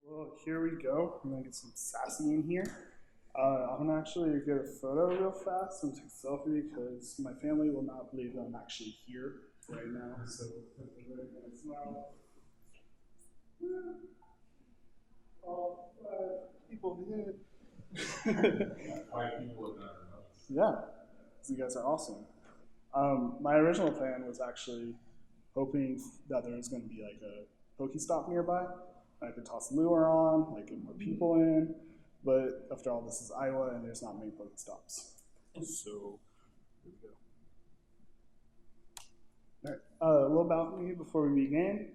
Well, here we go. I'm gonna get some Sassy in here. I'm gonna actually get a photo real fast and take a selfie because my family will not believe that I'm actually here right now. So, smile. All 5 people here. 5 people have never noticed. Yeah, so you guys are awesome. My original plan was actually hoping that there was going to be like a Pokestop nearby. I could toss lure on, like get more people in, but after all, this is Iowa and there's not many Pokestops. So, here we go. All right, a little about me before we begin.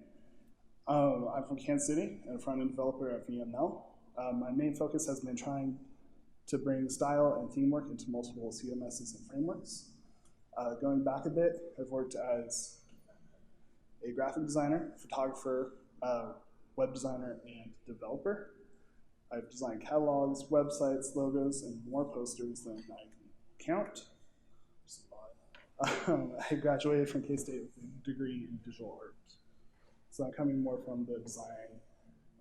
I'm from Kansas City and a front-end developer at VML. My main focus has been trying to bring style and theme work into multiple CMSs and frameworks. Going back a bit, I've worked as a graphic designer, photographer, web designer, and developer. I've designed catalogs, websites, logos, and more posters than I can count. I graduated from K-State with a degree in visual art. So I'm coming more from the design,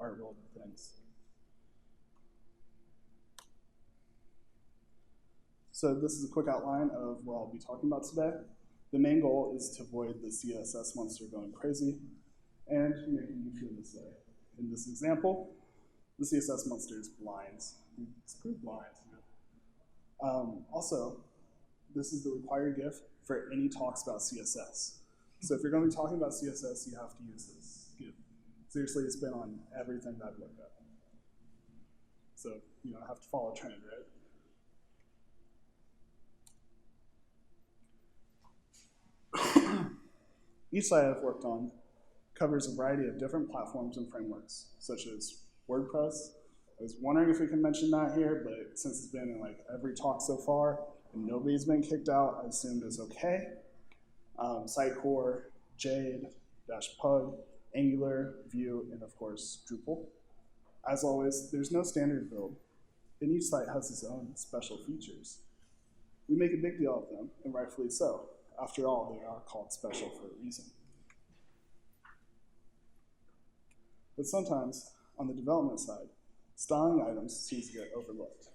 art world of things. So this is a quick outline of what I'll be talking about today. The main goal is to avoid the CSS monster going crazy and making you feel this way. In this example, the CSS monster is blind. It's pretty blind. Also, this is the required GIF for any talks about CSS. So if you're going to be talking about CSS, you have to use this GIF. Seriously, it's been on everything that I've looked at. So, I have to follow a trend, right? Each site I've worked on covers a variety of different platforms and frameworks, such as WordPress. I was wondering if we can mention that here, but since it's been in like every talk so far and nobody's been kicked out, I assumed it's okay. Sitecore, Jade, Pug, Angular, Vue, and of course, Drupal. As always, there's no standard build, and each site has its own special features. We make a big deal of them, and rightfully so. After all, they are called special for a reason. But sometimes, on the development side, styling items seems to get overlooked.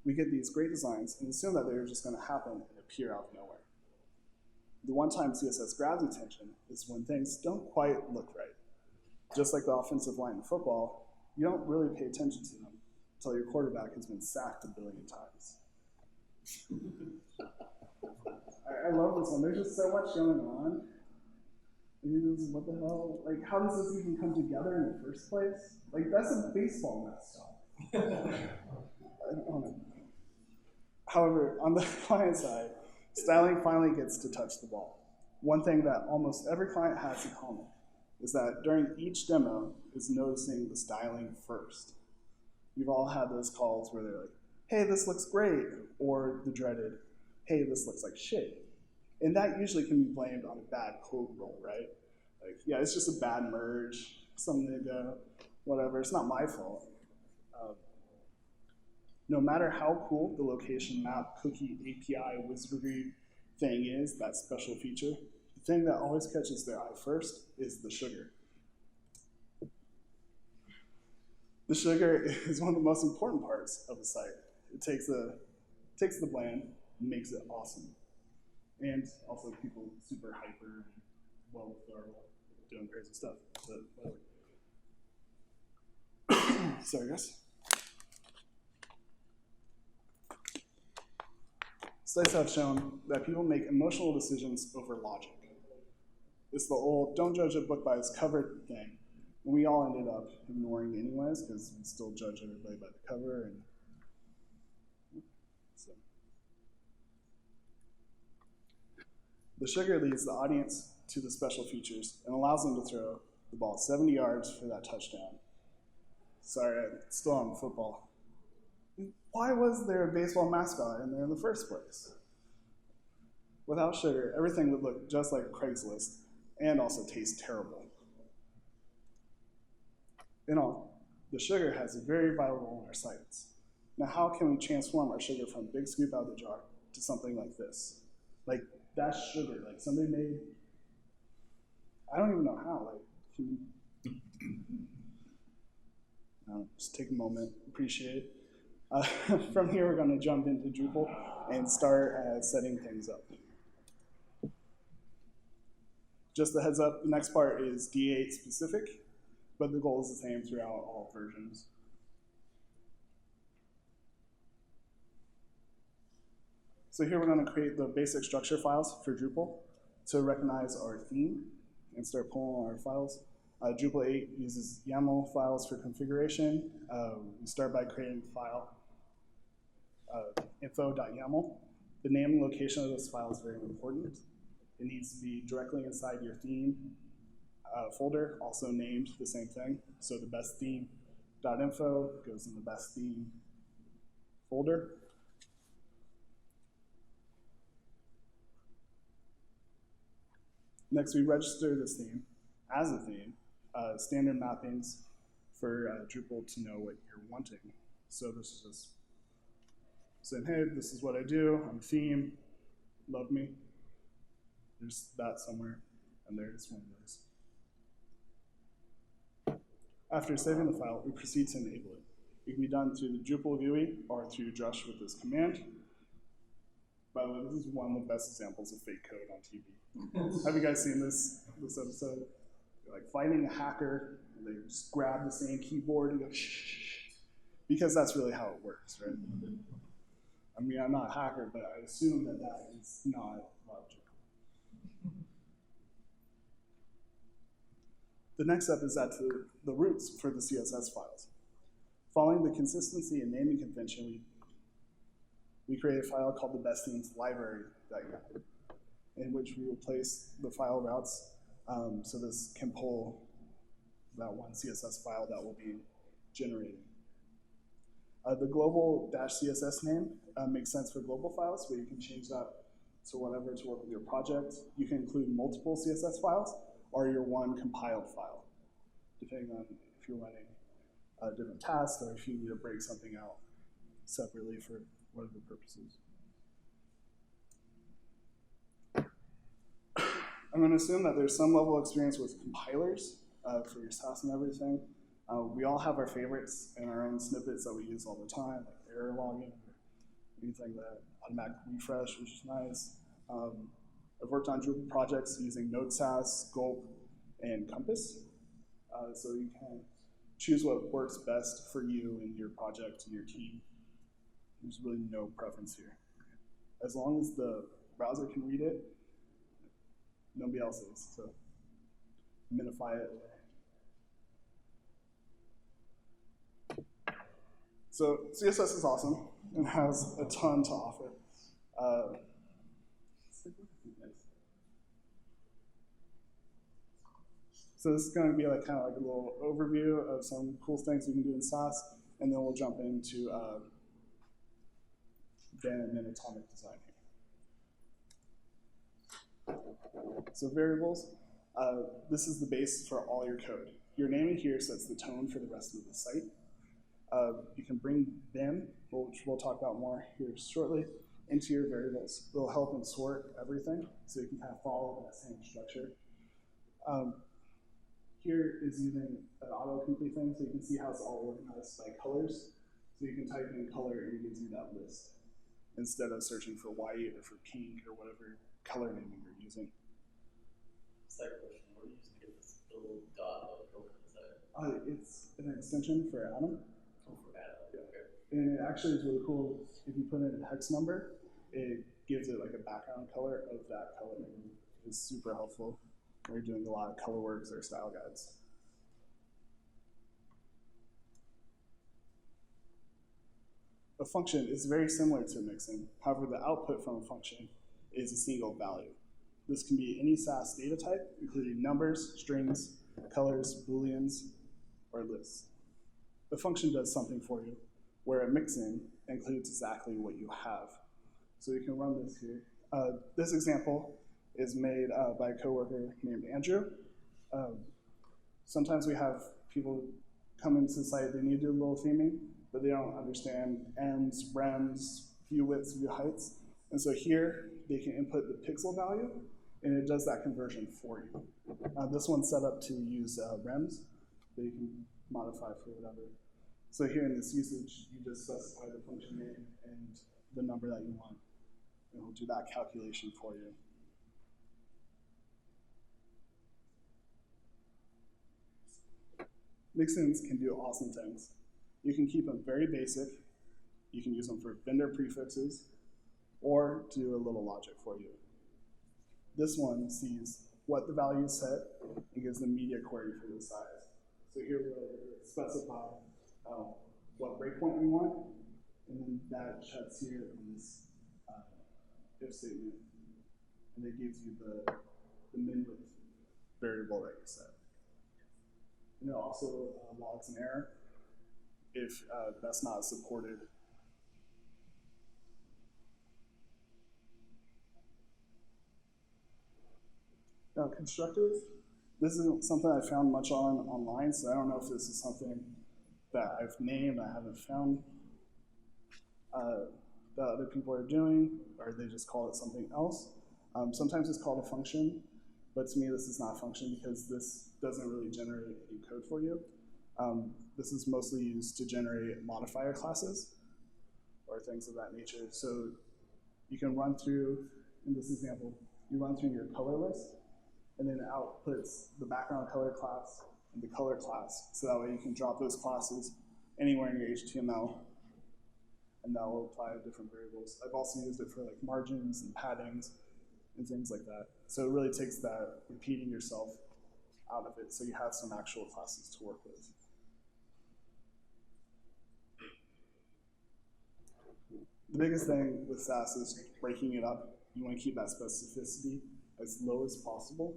We get these great designs and assume that they're just going to happen and appear out of nowhere. The one time CSS grabs attention is when things don't quite look right. Just like the offensive line in football, you don't really pay attention to them until your quarterback has been sacked a billion times. I love this one. There's just so much going on. What the hell? Like, how does this even come together in the first place? Like, that's a baseball mascot. I don't know. However, on the client side, styling finally gets to touch the ball. One thing that almost every client has in common is that during each demo is noticing the styling first. You've all had those calls where they're like, hey, this looks great, or the dreaded, hey, this looks like shit. And that usually can be blamed on a bad code roll, right? Like, yeah, it's just a bad merge, something to whatever, it's not my fault. No matter how cool the location map cookie API wizardry thing is, that special feature, the thing that always catches their eye first is the sugar. The sugar is one of the most important parts of a site. It takes the bland and makes it awesome. And also people super hyper and well doing crazy stuff. But whatever. Sorry guys. Studies have shown that people make emotional decisions over logic. It's the old don't judge a book by its cover thing. And we all ended up ignoring anyways because we still judge everybody by the cover. And so. The sugar leads the audience to the special features and allows them to throw the ball 70 yards for that touchdown. Sorry, I'm still on football. Why was there a baseball mascot in there in the first place? Without sugar, everything would look just like Craigslist and also taste terrible. In all, the sugar has a very vital role in our sites. Now, how can we transform our sugar from a big scoop out of the jar to something like this? Like, that's sugar. Like, somebody made, I don't even know how. Like, Just take a moment, appreciate it. From here, we're going to jump into Drupal and start setting things up. Just a heads up, the next part is D8 specific, but the goal is the same throughout all versions. So here we're going to create the basic structure files for Drupal to recognize our theme and start pulling our files. Drupal 8 uses YAML files for configuration. We start by creating the file info.yaml. The name and location of this file is very important. It needs to be directly inside your theme folder, also named the same thing. So the best theme.info goes in the best theme folder. Next, we register this theme as a theme, standard mappings for Drupal to know what you're wanting. So this is just saying, hey, this is what I do, I'm a theme, love me. There's that somewhere, and there's one of those. After saving the file, we proceed to enable it. It can be done through the Drupal GUI or through Drush with this command. By the way, this is one of the best examples of fake code on TV. Have you guys seen this episode? They're like fighting a hacker, and they just grab the same keyboard and go shh, because that's really how it works, right? I mean, I'm not a hacker, but I assume that that is not logical. The next step is that the roots for the CSS files. Following the consistency and naming convention, we create a file called the best themes library.yaml, in which we will place the file routes so this can pull that one CSS file that will be generated. The global-css name makes sense for global files, where you can change that to whatever to work with your project. You can include multiple CSS files or your one compiled file, depending on if you're running different tasks or if you need to break something out separately for whatever purposes. I'm going to assume that there's some level of experience with compilers for your Sass and everything. We all have our favorites and our own snippets that we use all the time, like error logging, or anything that automatic refresh, which is nice. I've worked on Drupal projects using Node Sass, Gulp, and Compass. So you can choose what works best for you and your project and your team. There's really no preference here. As long as the browser can read it, nobody else is. So minify it away. So CSS is awesome and has a ton to offer. So this is going to be like kind of like a little overview of some cool things we can do in Sass, and then we'll jump into then atomic design here. So variables, this is the base for all your code. Your naming here sets the tone for the rest of the site. You can bring them, which we'll talk about more here shortly, into your variables. They'll help and sort everything, so you can kind of follow that same structure. Here is using an autocomplete thing, so you can see how it's all organized by colors. So you can type in color and it gives you that list, instead of searching for white or for pink or whatever color naming you're using. Second question, what are you using to get this little dot of color inside? It's an extension for Atom. Oh, for Atom, yeah. Okay. And it actually is really cool. If you put in a hex number, it gives it like a background color of that color. It's super helpful when you're doing a lot of color works or style guides. A function is very similar to mixing. However, the output from a function is a single value. This can be any Sass data type, including numbers, strings, colors, booleans, or lists. The function does something for you, where a mixin includes exactly what you have. So you can run this here. This example is made by a coworker named Andrew. Sometimes we have people come into the site, they need to do a little theming, but they don't understand ems, rems, view widths, view heights. And so here, they can input the pixel value, and it does that conversion for you. This one's set up to use rems, but you can modify for whatever. So here in this usage, you just specify the function name and the number that you want. And we'll do that calculation for you. Mixins can do awesome things. You can keep them very basic. You can use them for vendor prefixes or do a little logic for you. This one sees what the value is set and gives the media query for the size. So here we'll specify what breakpoint we want, and then that checks here in this if statement, and it gives you the min width variable that you set. And it also logs an error if that's not supported. Now, constructors, this isn't something I found much online, so I don't know if this is something that I've named, I haven't found that other people are doing, or they just call it something else. Sometimes it's called a function, but to me this is not a function because this doesn't really generate any code for you. This is mostly used to generate modifier classes or things of that nature. So you can run through, in this example, you run through your color list, and then it outputs the background color class and the color class. So that way you can drop those classes anywhere in your HTML, and that will apply to different variables. I've also used it for like margins and paddings and things like that. So it really takes that repeating yourself out of it, so you have some actual classes to work with. The biggest thing with Sass is breaking it up. You want to keep that specificity as low as possible.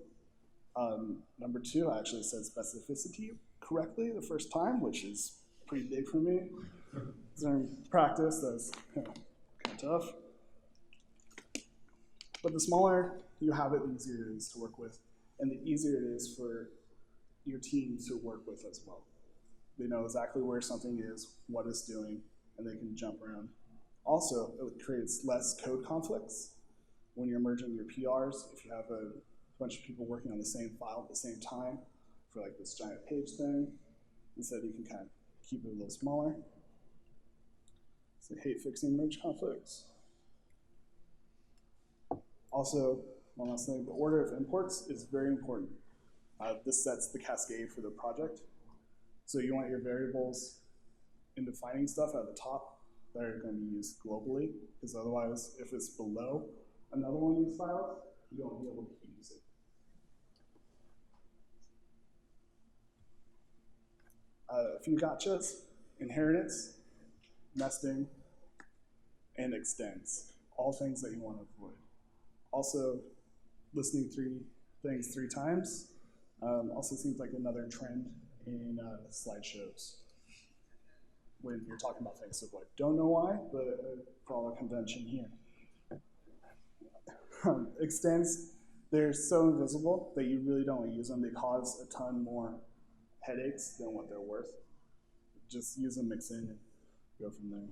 Number two, I actually said specificity correctly the first time, which is pretty big for me. During practice, that's kind of tough. But the smaller you have it, the easier it is to work with, and the easier it is for your team to work with as well. They know exactly where something is, what it's doing, and they can jump around. Also, it creates less code conflicts when you're merging your PRs. If you have a bunch of people working on the same file at the same time for like this giant page thing, instead you can kind of keep it a little smaller. So I hate fixing merge conflicts. Also, one last thing, the order of imports is very important. This sets the cascade for the project. So you want your variables in defining stuff at the top that are going to be used globally, because otherwise, if it's below another one of these files, you won't be able to use it. A few gotchas: inheritance, nesting, and extends. All things that you want to avoid. Also, listing things 3 times also seems like another trend in slideshows when you're talking about things. So like, don't know why, but follow a convention here. Extends, they're so invisible that you really don't want to use them. They cause a ton more headaches than what they're worth. Just use a mix in and go from there.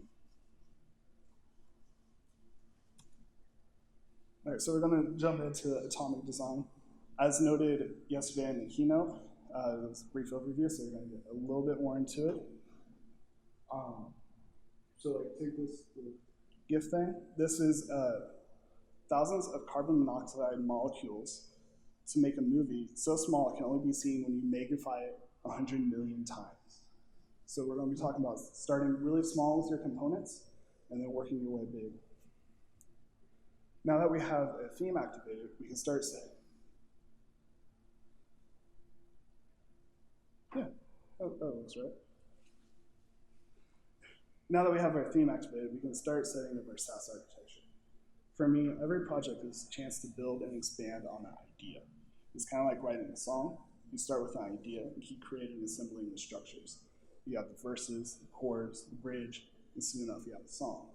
All right, so we're going to jump into atomic design. As noted yesterday in the keynote, it was a brief overview, so we're going to get a little bit more into it. So like, take this GIF thing. This is thousands of carbon monoxide molecules to make a movie so small it can only be seen when you magnify it 100 million times. So we're going to be talking about starting really small with your components and then working your way big. Now that we have a theme activated, we can start setting. Yeah, that looks right. Now that we have our theme activated, we can start setting up our Sass architecture. For me, every project is a chance to build and expand on an idea. It's kind of like writing a song. You start with an idea and keep creating and assembling the structures. You have the verses, the chords, the bridge, and soon enough you have the song.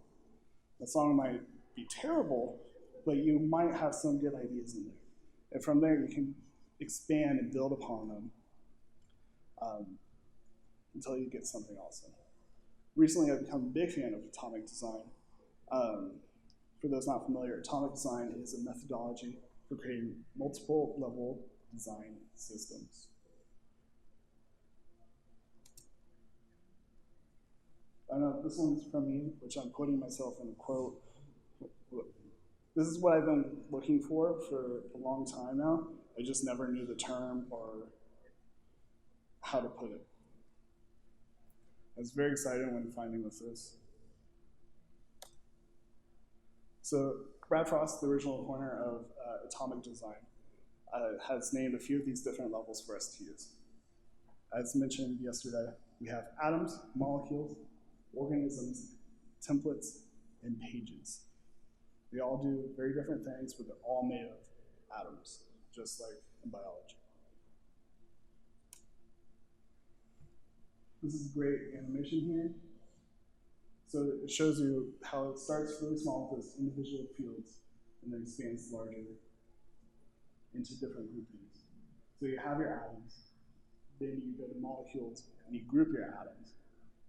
The song might be terrible, but you might have some good ideas in there. And from there, you can expand and build upon them until you get something awesome. Recently, I've become a big fan of atomic design. For those not familiar, atomic design is a methodology for creating multiple level design systems. I know this one's from me, which I'm quoting myself in a quote. This is what I've been looking for a long time now. I just never knew the term or how to put it. I was very excited when finding this. So Brad Frost, the original coiner of Atomic Design, has named a few of these different levels for us to use. As mentioned yesterday, we have atoms, molecules, organisms, templates, and pages. They all do very different things, but they're all made of atoms, just like in biology. This is a great animation here. So it shows you how it starts really small with those individual fields and then expands larger into different groupings. So you have your atoms, then you go to molecules and you group your atoms.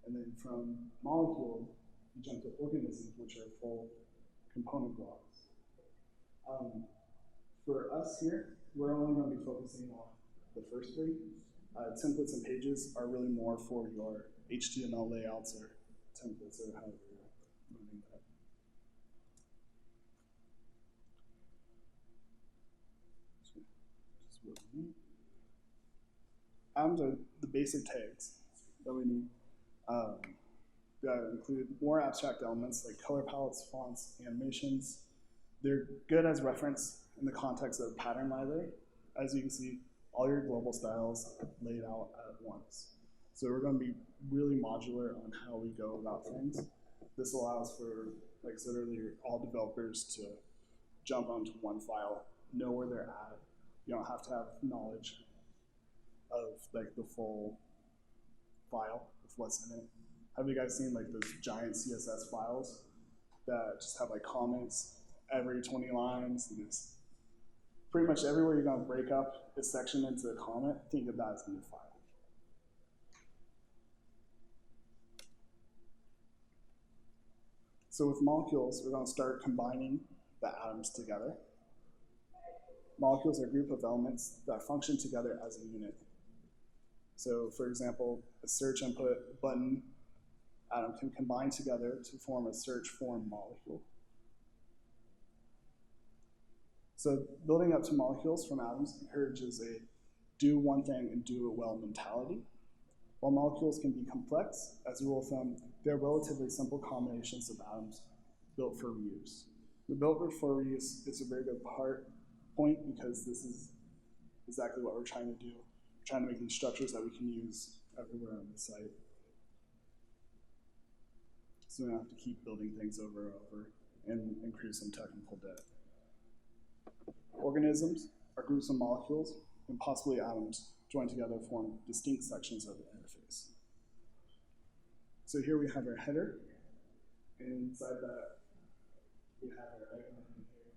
And then from molecule, you jump to organisms, which are full component blocks. For us here, we're only going to be focusing on the first three. Templates and pages are really more for your HTML layouts or templates or however you're moving that. Atoms are the basic tags that we need. That include more abstract elements like color palettes, fonts, animations. They're good as reference in the context of a pattern library. As you can see, all your global styles laid out at once. So we're going to be really modular on how we go about things. This allows for, like I said earlier, all developers to jump onto one file, know where they're at. You don't have to have knowledge of like the full file of what's in it. Have you guys seen like those giant CSS files that just have like comments every 20 lines? And it's pretty much everywhere you're going to break up a section into a comment, think of that as a new file. So with molecules, we're going to start combining the atoms together. Molecules are a group of elements that function together as a unit. So for example, a search input button atom can combine together to form a search form molecule. So building up to molecules from atoms encourages a do one thing and do it well mentality. While molecules can be complex, as a rule of thumb, they're relatively simple combinations of atoms built for reuse. The built for reuse is a very good point because this is exactly what we're trying to do. We're trying to make these structures that we can use everywhere on the site. So we don't have to keep building things over and over and increase some technical debt. Organisms are groups of molecules and possibly atoms joined together form distinct sections of the interface. So here we have our header, and inside that we have our icon here,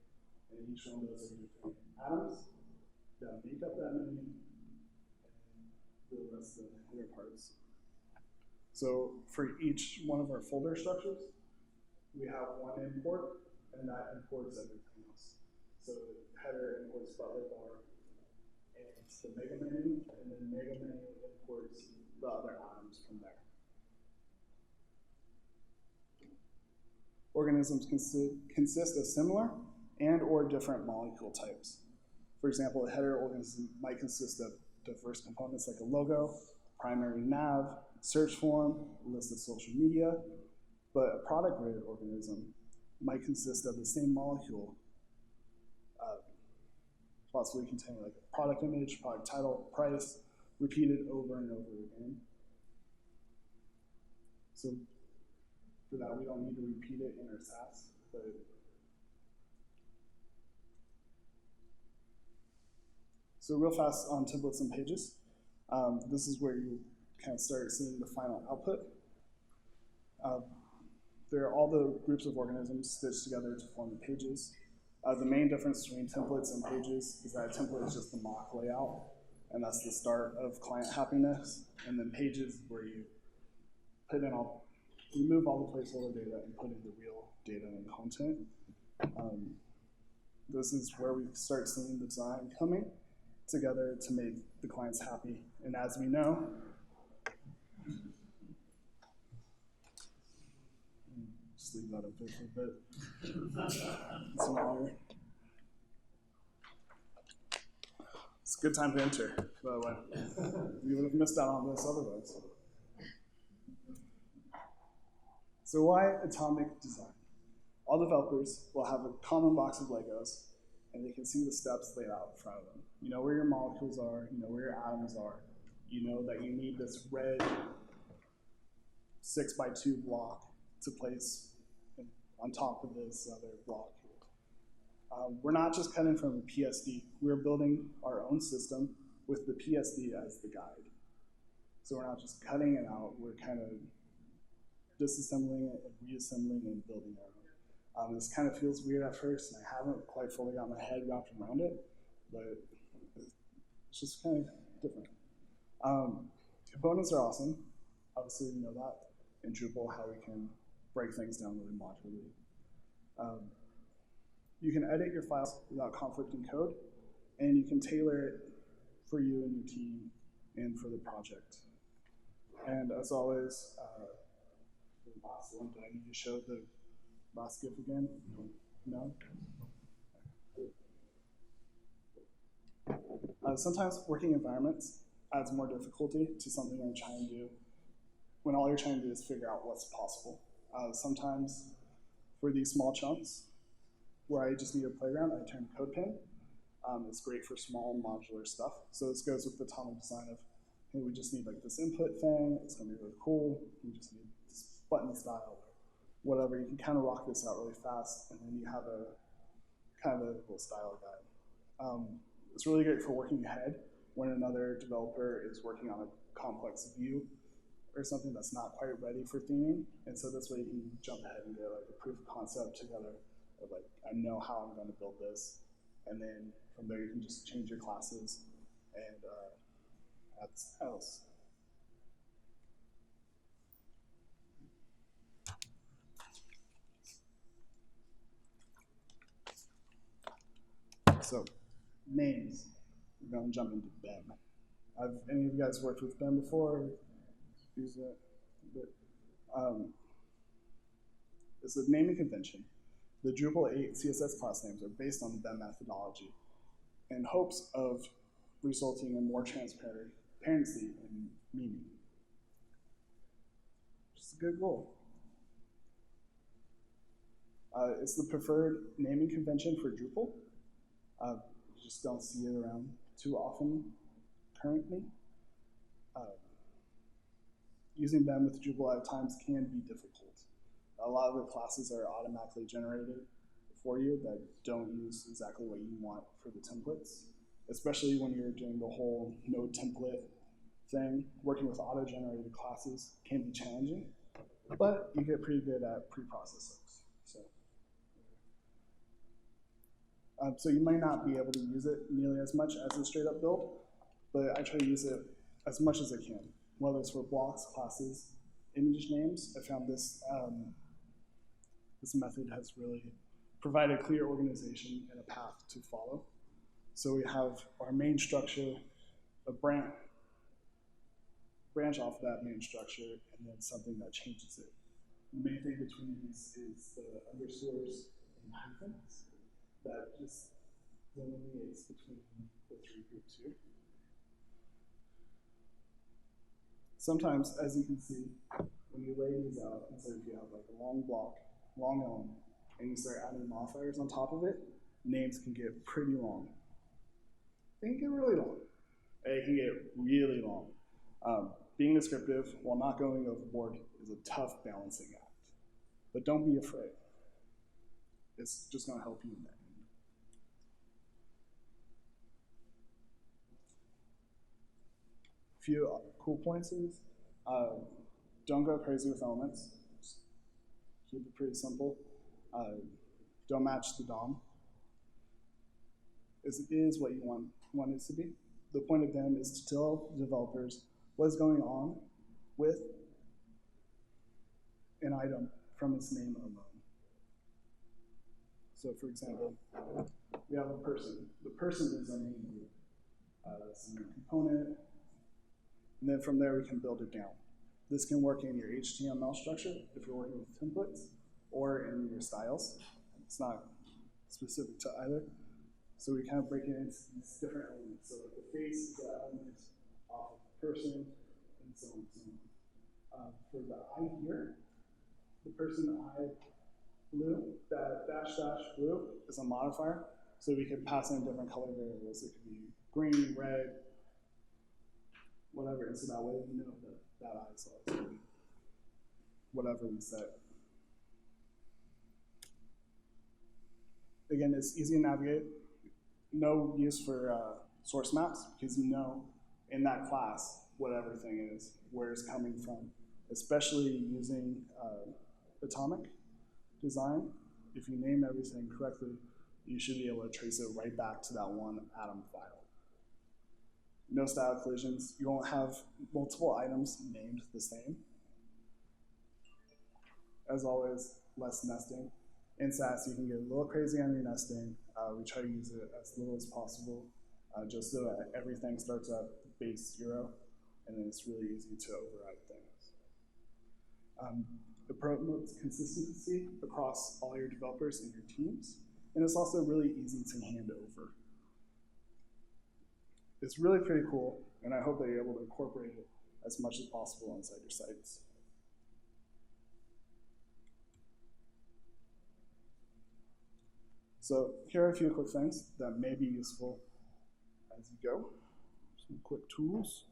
and each one of those are different atoms that make up that menu, and the rest of the header parts. So for each one of our folder structures, we have one import, and that imports everything else. So header imports butler bar, and it's the mega menu, and then mega menu imports the other items from there. Organisms consist of similar and or different molecule types. For example, a header organism might consist of diverse components like a logo, primary nav, search form, a list of social media, but a product-grade organism might consist of the same molecule, possibly containing like a product image, product title, price, repeated over and over again. So for that, we don't need to repeat it in our Sass, but so real fast on templates and pages. This is where you kind of start seeing the final output. There are all the groups of organisms stitched together to form the pages. The main difference between templates and pages is that a template is just the mock layout, and that's the start of client happiness. And then pages where you put in remove all the placeholder data and put in the real data and content. This is where we start seeing the design coming together to make the clients happy. And as we know, just leave that open for a bit. Smaller. It's a good time to enter, by the way. You would have missed out on this otherwise. So why atomic design? All developers will have a common box of Legos, and they can see the steps laid out in front of them. You know where your molecules are, you know where your atoms are, you know that you need this red 6x2 block to place on top of this other block here. We're not just cutting from a PSD, we're building our own system with the PSD as the guide. So we're not just cutting it out, we're kind of disassembling it and reassembling and building our own. This kind of feels weird at first, and I haven't quite fully got my head wrapped around it, but it's just kind of different. Components are awesome. Obviously, we know that in Drupal, how we can break things down really modularly. You can edit your files without conflicting code, and you can tailor it for you and your team and for the project. And as always, the last one, do I need to show the last GIF again? No? Sometimes working environments adds more difficulty to something you're trying to do when all you're trying to do is figure out what's possible. Sometimes for these small chunks, where I just need a playground, I turn CodePen. It's great for small modular stuff. So this goes with the atomic design of, hey, we just need like this input thing, it's gonna be really cool, we just need this button style, or whatever. You can kind of rock this out really fast, and then you have a kind of a little style guide. It's really great for working ahead when another developer is working on a complex view or something that's not quite ready for theming. And so this way you can jump ahead and get like a proof of concept together of like, I know how I'm gonna build this. And then from there you can just change your classes and add styles. So, names. We're gonna jump into BEM. Have any of you guys worked with BEM before? Use it a bit. It's a naming convention. The Drupal 8 CSS class names are based on the BEM methodology in hopes of resulting in more transparency and meaning. Which is a good goal. It's the preferred naming convention for Drupal. You just don't see it around too often currently. Using BEM with Drupal at times can be difficult. A lot of the classes are automatically generated for you that don't use exactly what you want for the templates, especially when you're doing the whole no template thing. Working with auto-generated classes can be challenging, but you get pretty good at pre-processing. So you might not be able to use it nearly as much as a straight up build, but I try to use it as much as I can, whether it's for blocks, classes, image names. I found this, this method has really provided clear organization and a path to follow. So we have our main structure, a branch off of that main structure, and then something that changes it. The main thing between these is the underscores and hyphens that just delineates between the three groups here. Sometimes, as you can see, when you lay these out, instead if you have like a long block, long element, and you start adding modifiers on top of it, names can get pretty long. They can get really long. They can get really long. Being descriptive while not going overboard is a tough balancing act. But don't be afraid. It's just going to help you in that. Few cool points is, don't go crazy with elements. Just keep it pretty simple. Don't match the DOM. It is what you want it to be. The point of them is to tell developers what's going on with an item from its name alone. So for example, we have a person. The person is our main group. That's the main component. And then from there, we can build it down. This can work in your HTML structure if you're working with templates, or in your styles. It's not specific to either. So we kind of break it into these different elements. So like the face is an element off of the person, and so on and so on. For the eye here, the person eye blue, that dash blue is a modifier. So we can pass in different color variables. It could be green, red, whatever. And so that way we know that that eye is always green. Whatever we set. Again, it's easy to navigate. No use for source maps, because you know in that class what everything is, where it's coming from. Especially using atomic design, if you name everything correctly, you should be able to trace it right back to that one atom file. No style collisions. You won't have multiple items named the same. As always, less nesting. In Sass, you can get a little crazy on your nesting. We try to use it as little as possible, just so that everything starts at base 0, and then it's really easy to override things. It promotes consistency across all your developers and your teams, and it's also really easy to hand over. It's really pretty cool, and I hope that you're able to incorporate it as much as possible inside your sites. So here are a few quick things that may be useful as you go. Some quick tools.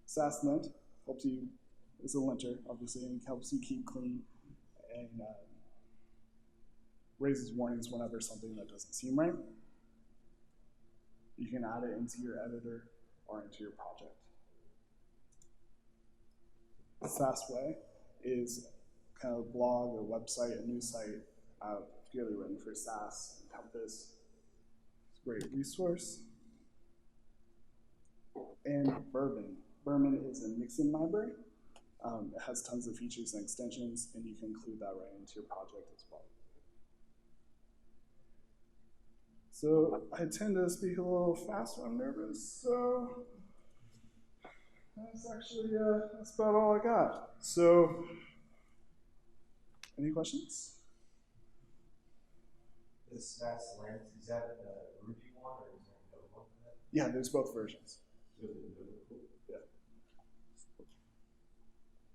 Sass lint helps you, it's a linter, obviously, and helps you keep clean and raises warnings whenever something that doesn't seem right. You can add it into your editor or into your project. Sass Way is kind of a blog or website, a news site, particularly written for Sass and Compass. It's a great resource. And Bourbon. Bourbon is a mixin library. It has tons of features and extensions, and you can include that right into your project as well. So I tend to speak a little fast when I'm nervous, so that's about all I got. So, any questions? The Sass length, is that a Ruby one or is there another one for that? Yeah, there's both versions. Cool. Yeah.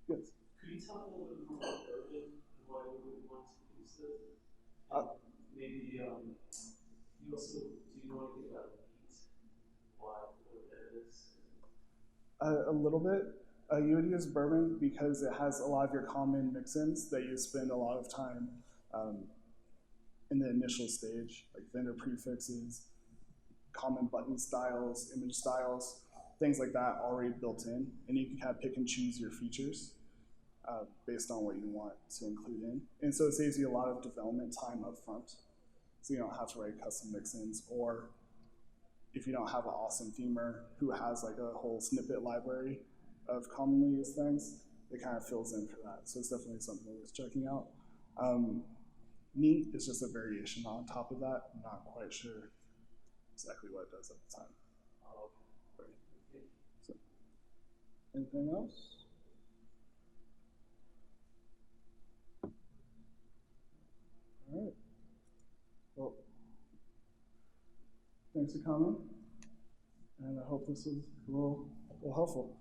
Yes. Could you talk a little bit more about Bourbon and why you would want to use it? Maybe you also, do you know anything about Neat? What that is? A little bit. You would use Bourbon because it has a lot of your common mix-ins that you spend a lot of time in the initial stage, like vendor prefixes, common button styles, image styles, things like that already built in, and you can kind of pick and choose your features based on what you want to include in. And so it saves you a lot of development time up front, so you don't have to write custom mix-ins, or if you don't have an awesome themer who has like a whole snippet library of commonly used things, it kind of fills in for that. So it's definitely something worth checking out. Neat is just a variation on top of that. I'm not quite sure exactly what it does at the time. Right. So, anything else? All right. Well, thanks for coming, and I hope this was a little helpful.